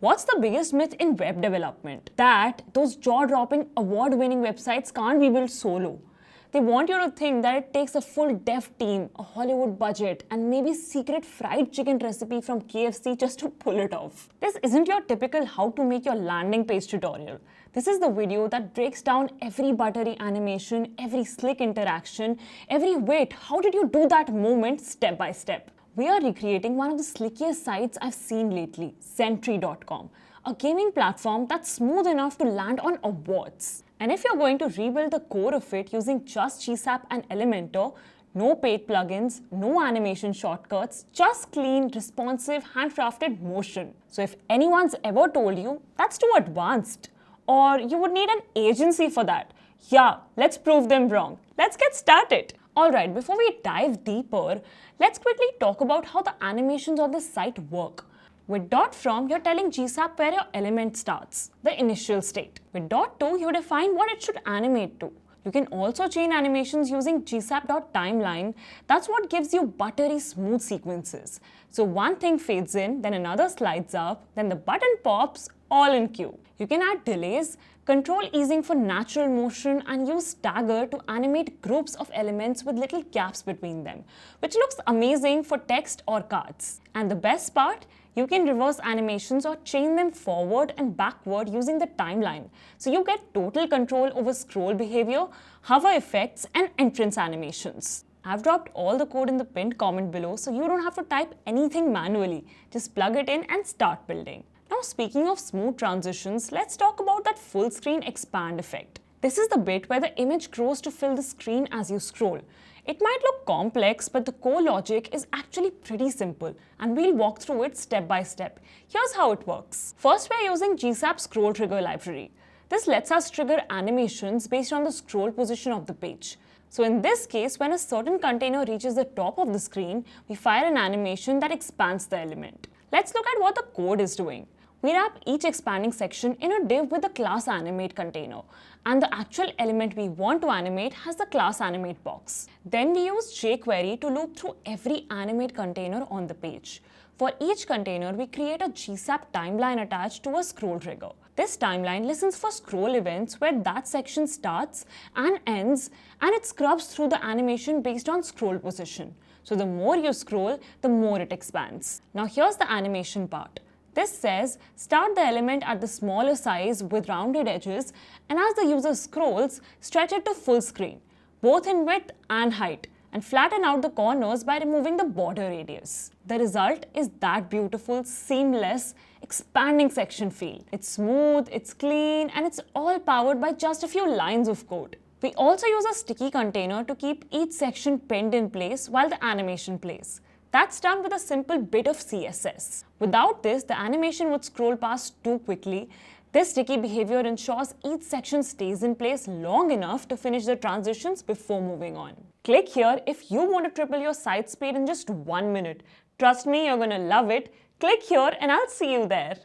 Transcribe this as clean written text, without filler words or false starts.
What's the biggest myth in web development? That those jaw-dropping, award-winning websites can't be built solo. They want you to think that it takes a full dev team, a Hollywood budget, and maybe secret fried chicken recipe from KFC just to pull it off. This isn't your typical how to make your landing page tutorial. This is the video that breaks down every buttery animation, every slick interaction, every wait, how did you do that moment step by step. We are recreating one of the slickiest sites I've seen lately, Sentry.com, a gaming platform that's smooth enough to land on awards. And if you're going to rebuild the core of it using just GSAP and Elementor, no paid plugins, no animation shortcuts, just clean, responsive, handcrafted motion. So if anyone's ever told you that's too advanced, or you would need an agency for that, yeah, let's prove them wrong. Let's get started. Alright, before we dive deeper, let's quickly talk about how the animations on this site work. With .from, you're telling GSAP where your element starts, the initial state. With .to, you define what it should animate to. You can also chain animations using GSAP.timeline. That's what gives you buttery smooth sequences. So one thing fades in, then another slides up, then the button pops, all in queue. You can add delays, control easing for natural motion, and use stagger to animate groups of elements with little gaps between them, which looks amazing for text or cards. And the best part? You can reverse animations or chain them forward and backward using the timeline. So you get total control over scroll behavior, hover effects, and entrance animations. I've dropped all the code in the pinned comment below so you don't have to type anything manually. Just plug it in and start building. Now speaking of smooth transitions, let's talk about that full screen expand effect. This is the bit where the image grows to fill the screen as you scroll. It might look complex, but the core logic is actually pretty simple, and we'll walk through it step by step. Here's how it works. First, we're using GSAP scroll trigger library. This lets us trigger animations based on the scroll position of the page. So in this case, when a certain container reaches the top of the screen, we fire an animation that expands the element. Let's look at what the code is doing. We wrap each expanding section in a div with the class animate container, and the actual element we want to animate has the class animate box. Then we use jQuery to loop through every animate container on the page. For each container, we create a GSAP timeline attached to a scroll trigger. This timeline listens for scroll events where that section starts and ends, and it scrubs through the animation based on scroll position. So the more you scroll, the more it expands. Now here's the animation part. This says, start the element at the smaller size with rounded edges, and as the user scrolls, stretch it to full screen, both in width and height, and flatten out the corners by removing the border radius. The result is that beautiful, seamless, expanding section feel. It's smooth, it's clean, and it's all powered by just a few lines of code. We also use a sticky container to keep each section pinned in place while the animation plays. That's done with a simple bit of CSS. Without this, the animation would scroll past too quickly. This sticky behavior ensures each section stays in place long enough to finish the transitions before moving on. Click here if you want to triple your site speed in just 1 minute. Trust me, you're gonna love it. Click here and I'll see you there.